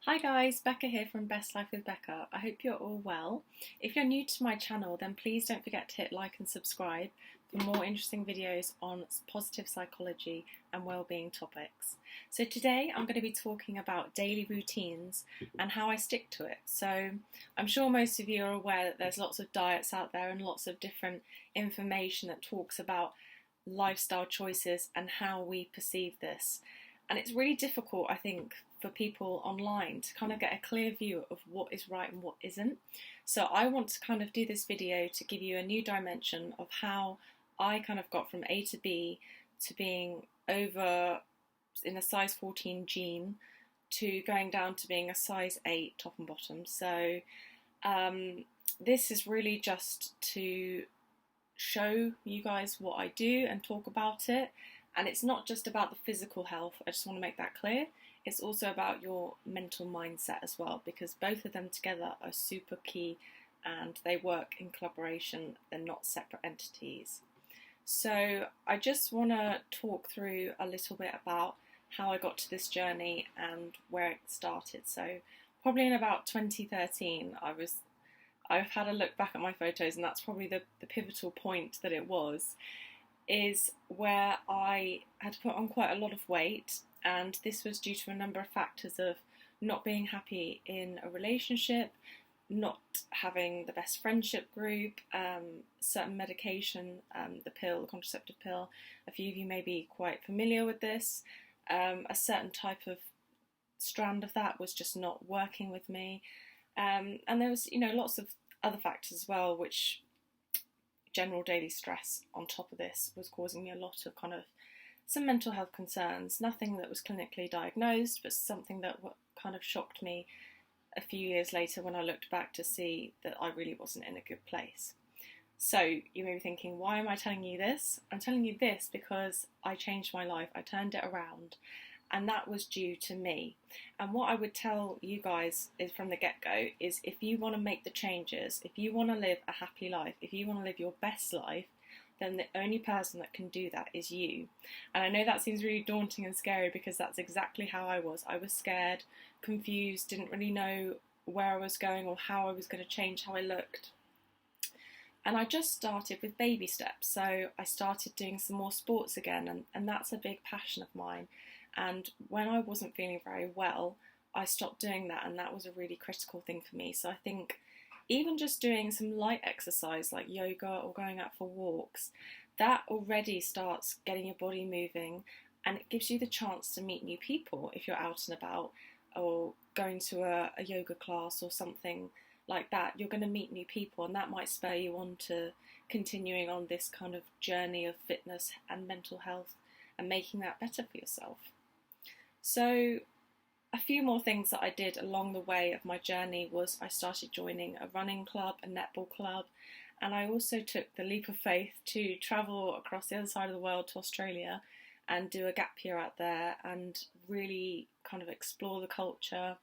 Hi guys, Becca here from Best Life with Becca. I hope you're all well. If you're new to my channel, then please don't forget to hit like and subscribe for more interesting videos on positive psychology and well-being topics. So today I'm going to be talking about daily routines and how I stick to it. So I'm sure most of you are aware that there's lots of diets out there and lots of different information that talks about lifestyle choices and how we perceive this. And it's really difficult, I think, for people online to kind of get a clear view of what is right and what isn't. So I want to kind of do this video to give you a new dimension of how I kind of got from A to B to being over in a size 14 jean to going down to being a size 8 top and bottom. So this is really just to show you guys what I do and talk about it. And it's not just about the physical health, I just want to make that clear. It's also about your mental mindset as well, because both of them together are super key and they work in collaboration. They're not separate entities. So I just want to talk through a little bit about how I got to this journey and where it started. So probably in about 2013, I've had a look back at my photos, and that's probably the pivotal point that it was, is where I had put on quite a lot of weight, and this was due to a number of factors of not being happy in a relationship, not having the best friendship group, certain medication, the contraceptive pill. A few of you may be quite familiar with this. A certain type of strand of that was just not working with me, and there was, lots of other factors as well, which general daily stress on top of this was causing me a lot of kind of some mental health concerns. Nothing that was clinically diagnosed, but something that kind of shocked me a few years later when I looked back to see that I really wasn't in a good place. So you may be thinking, why am I telling you this? I'm telling you this because I changed my life. I turned it around, and that was due to me. And what I would tell you guys is from the get-go is, if you want to make the changes, if you want to live a happy life, if you want to live your best life, then the only person that can do that is you. And I know that seems really daunting and scary, because that's exactly how I was. I was scared, confused, didn't really know where I was going or how I was going to change how I looked. And I just started with baby steps. So I started doing some more sports again, and that's a big passion of mine. And when I wasn't feeling very well, I stopped doing that, and that was a really critical thing for me. So I think even just doing some light exercise like yoga or going out for walks, that already starts getting your body moving, and it gives you the chance to meet new people if you're out and about, or going to a yoga class or something like that. You're going to meet new people, and that might spur you on to continuing on this kind of journey of fitness and mental health and making that better for yourself. So a few more things that I did along the way of my journey was I started joining a running club, a netball club, and I also took the leap of faith to travel across the other side of the world to Australia and do a gap year out there and really kind of explore the culture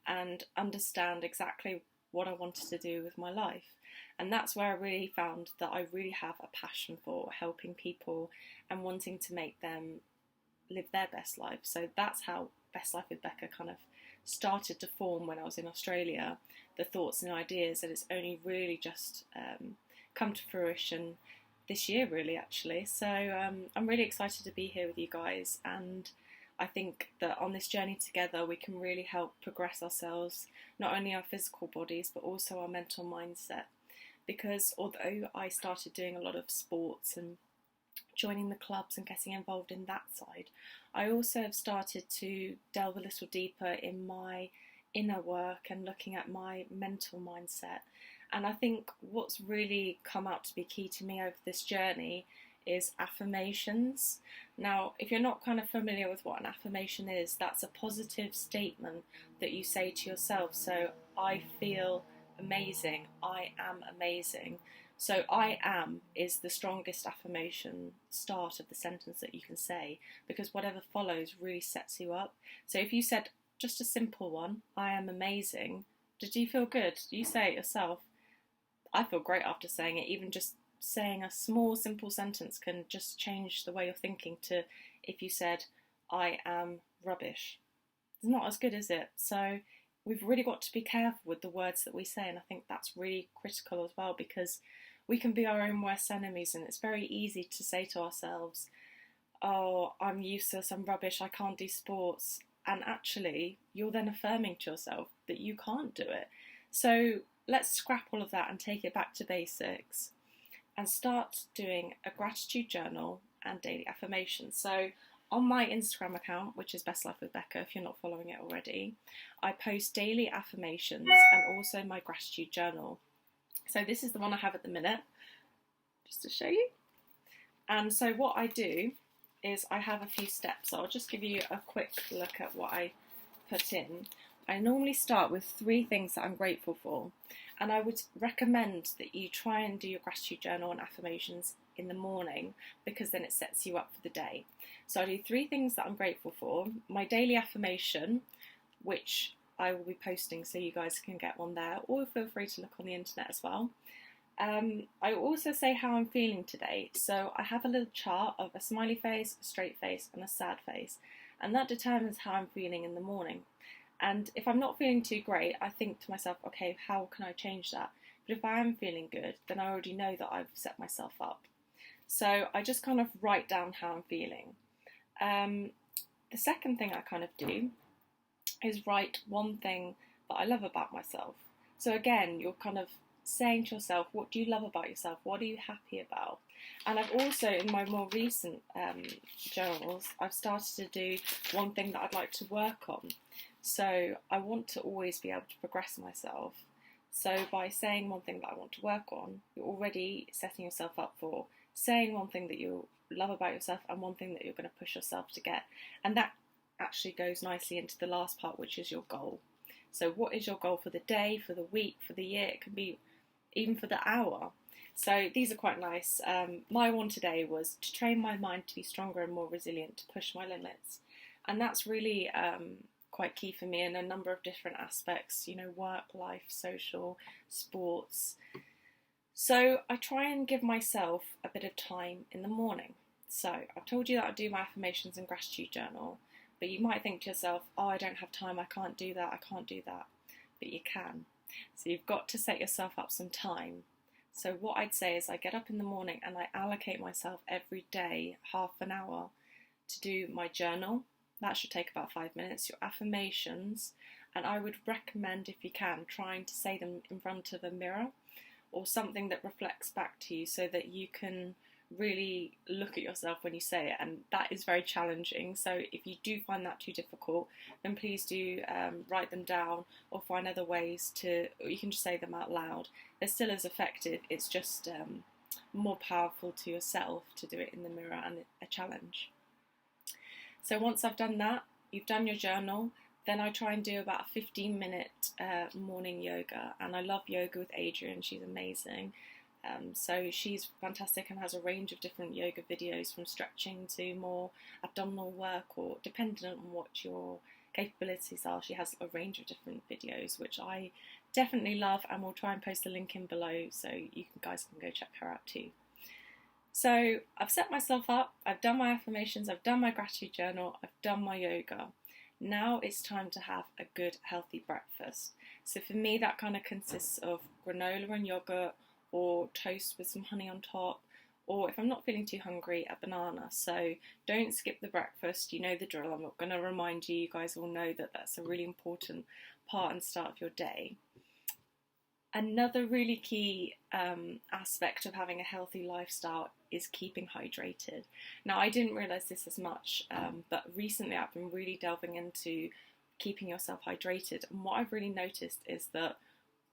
and understand exactly what I wanted to do with my life. And that's where I really found that I really have a passion for helping people and wanting to make them live their best life. So that's how Best Life with Becca kind of started to form when I was in Australia, the thoughts and ideas, and it's only really just come to fruition this year, really, actually. So I'm really excited to be here with you guys, and I think that on this journey together we can really help progress ourselves, not only our physical bodies but also our mental mindset. Because although I started doing a lot of sports and joining the clubs and getting involved in that side, I also have started to delve a little deeper in my inner work and looking at my mental mindset. And I think what's really come out to be key to me over this journey is affirmations. Now, if you're not kind of familiar with what an affirmation is, that's a positive statement that you say to yourself. So I feel amazing, I am amazing. So I am is the strongest affirmation start of the sentence that you can say, because whatever follows really sets you up. So if you said just a simple one, I am amazing, did you feel good? You say it yourself. I feel great after saying it. Even just saying a small simple sentence can just change the way you're thinking to if you said I am rubbish. It's not as good, is it? So we've really got to be careful with the words that we say, and I think that's really critical as well, because we can be our own worst enemies, and it's very easy to say to ourselves, oh, I'm useless, I'm rubbish, I can't do sports, and actually you're then affirming to yourself that you can't do it. So let's scrap all of that and take it back to basics and start doing a gratitude journal and daily affirmations. So on my Instagram account, which is Bestlifewithbecca, if you're not following it already, I post daily affirmations and also my gratitude journal. So this is the one I have at the minute, just to show you. And so what I do is I have a few steps. So I'll just give you a quick look at what I put in. I normally start with 3 things that I'm grateful for, and I would recommend that you try and do your gratitude journal and affirmations in the morning, because then it sets you up for the day. So I do 3 things that I'm grateful for. My daily affirmation, which I will be posting so you guys can get one there, or feel free to look on the internet as well. I also say how I'm feeling today. So I have a little chart of a smiley face, a straight face and a sad face, and that determines how I'm feeling in the morning. And if I'm not feeling too great, I think to myself, okay, how can I change that? But if I am feeling good, then I already know that I've set myself up. So I just kind of write down how I'm feeling. The second thing I kind of do is write one thing that I love about myself. So again, you're kind of saying to yourself, what do you love about yourself? What are you happy about? And I've also, in my more recent journals, I've started to do one thing that I'd like to work on. So I want to always be able to progress myself. So by saying one thing that I want to work on, you're already setting yourself up for saying one thing that you love about yourself and one thing that you're going to push yourself to get. And that actually goes nicely into the last part, which is your goal. So what is your goal for the day, for the week, for the year? It can be even for the hour. So these are quite nice. My one today was to train my mind to be stronger and more resilient, to push my limits. And that's really quite key for me in a number of different aspects, you know, work, life, social, sports. So I try and give myself a bit of time in the morning. So I've told you that I do my affirmations and gratitude journal, but you might think to yourself, oh, I don't have time, I can't do that. But you can. So you've got to set yourself up some time. So what I'd say is I get up in the morning and I allocate myself every day half an hour to do my journal. That should take about 5 minutes. Your affirmations, and I would recommend, if you can, trying to say them in front of a mirror or something that reflects back to you so that you can really look at yourself when you say it, and that is very challenging. So if you do find that too difficult, then please do write them down or find other ways to, or you can just say them out loud. They're still as effective, it's just more powerful to yourself to do it in the mirror and a challenge. So once I've done that, you've done your journal, then I try and do about a 15-minute morning yoga, and I love yoga with Adrian, she's amazing. So she's fantastic and has a range of different yoga videos, from stretching to more abdominal work, or dependent on what your capabilities are. She has a range of different videos, which I definitely love, and we'll try and post the link in below so you guys can go check her out too. So I've set myself up, I've done my affirmations, I've done my gratitude journal, I've done my yoga. Now it's time to have a good healthy breakfast. So for me that kind of consists of granola and yogurt, or toast with some honey on top, or if I'm not feeling too hungry, a banana. So don't skip the breakfast, you know the drill. I'm not going to remind you, you guys all know that that's a really important part and start of your day. Another really key aspect of having a healthy lifestyle is keeping hydrated. Now I didn't realise this as much, but recently I've been really delving into keeping yourself hydrated, and what I've really noticed is that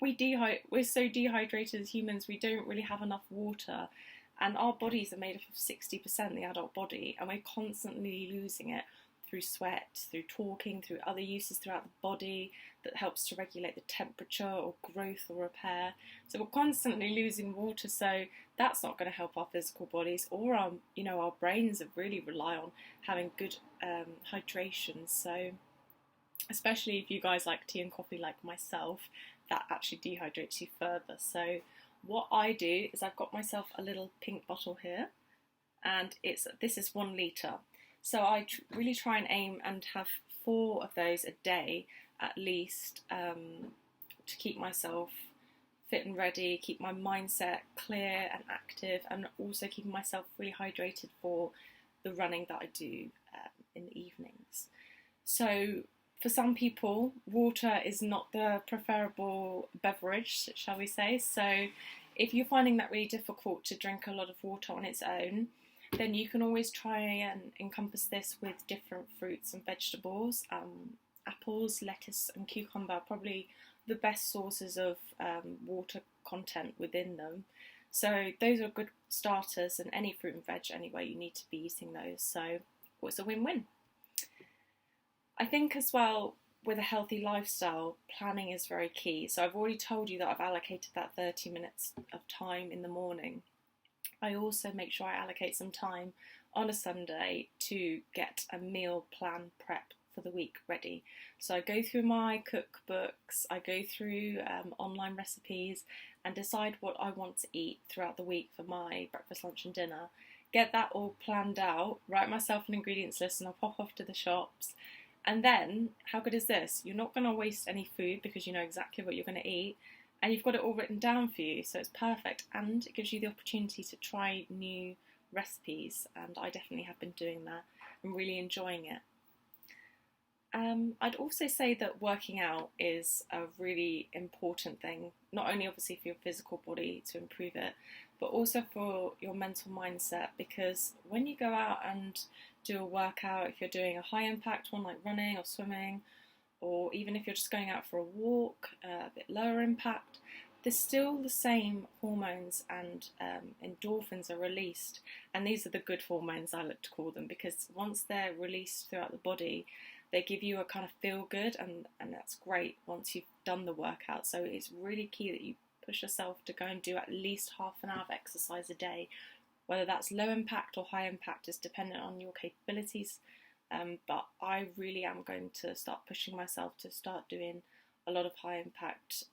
we're so dehydrated as humans, we don't really have enough water, and our bodies are made up of 60% the adult body, and we're constantly losing it through sweat, through talking, through other uses throughout the body that helps to regulate the temperature or growth or repair. So we're constantly losing water, so that's not going to help our physical bodies or our brains that really rely on having good hydration. So especially if you guys like tea and coffee like myself, that actually dehydrates you further. So what I do is I've got myself a little pink bottle here, and this is 1 litre. So I really try and aim and have 4 of those a day, at least to keep myself fit and ready, keep my mindset clear and active, and also keeping myself really hydrated for the running that I do in the evenings. So for some people, water is not the preferable beverage, shall we say. So if you're finding that really difficult to drink a lot of water on its own, then you can always try and encompass this with different fruits and vegetables. Apples, lettuce and cucumber are probably the best sources of water content within them. So those are good starters, and any fruit and veg anyway, you need to be using those. So it's a win-win. I think as well, with a healthy lifestyle, planning is very key. So I've already told you that I've allocated that 30 minutes of time in the morning. I also make sure I allocate some time on a Sunday to get a meal plan prep for the week ready. So I go through my cookbooks, I go through online recipes and decide what I want to eat throughout the week for my breakfast, lunch and dinner. Get that all planned out, write myself an ingredients list, and I'll pop off to the shops. And then, how good is this? You're not going to waste any food because you know exactly what you're going to eat, and you've got it all written down for you, so it's perfect, and it gives you the opportunity to try new recipes, and I definitely have been doing that. I'm really enjoying it. I'd also say that working out is a really important thing, not only obviously for your physical body to improve it, but also for your mental mindset, because when you go out and do a workout, if you're doing a high impact one like running or swimming, or even if you're just going out for a walk, a bit lower impact, there's still the same hormones and endorphins are released, and these are the good hormones, I like to call them, because once they're released throughout the body, they give you a kind of feel good, and that's great once you've done the workout. So it's really key that you push yourself to go and do at least half an hour of exercise a day, whether that's low impact or high impact is dependent on your capabilities. But I really am going to start pushing myself to start doing a lot of high impact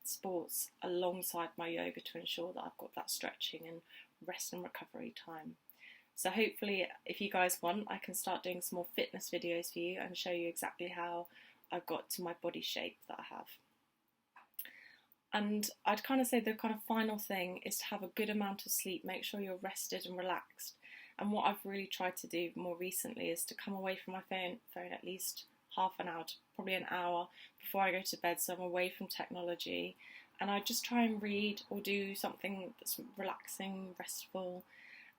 sports alongside my yoga to ensure that I've got that stretching and rest and recovery time. So hopefully, if you guys want, I can start doing some more fitness videos for you and show you exactly how I got to my body shape that I have. And I'd kind of say the kind of final thing is to have a good amount of sleep. Make sure you're rested and relaxed. And what I've really tried to do more recently is to come away from my phone at least half an hour, probably an hour before I go to bed, so I'm away from technology. And I just try and read or do something that's relaxing, restful.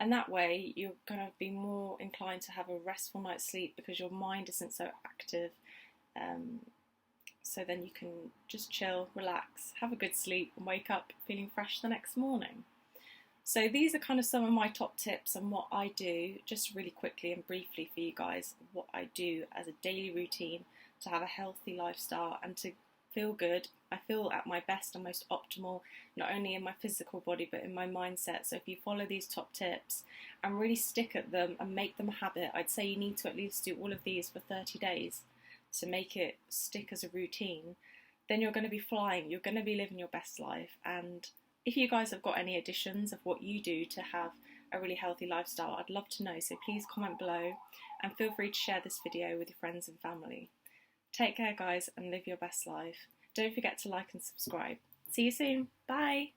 And that way you're going to be more inclined to have a restful night's sleep because your mind isn't so active. So then you can just chill, relax, have a good sleep and wake up feeling fresh the next morning. So these are kind of some of my top tips and what I do, just really quickly and briefly for you guys, what I do as a daily routine to have a healthy lifestyle and to feel good. I feel at my best and most optimal, not only in my physical body, but in my mindset. So if you follow these top tips and really stick at them and make them a habit, I'd say you need to at least do all of these for 30 days to make it stick as a routine. Then you're going to be flying, you're going to be living your best life. And if you guys have got any additions of what you do to have a really healthy lifestyle, I'd love to know. So please comment below and feel free to share this video with your friends and family. Take care guys and live your best life. Don't forget to like and subscribe. See you soon. Bye.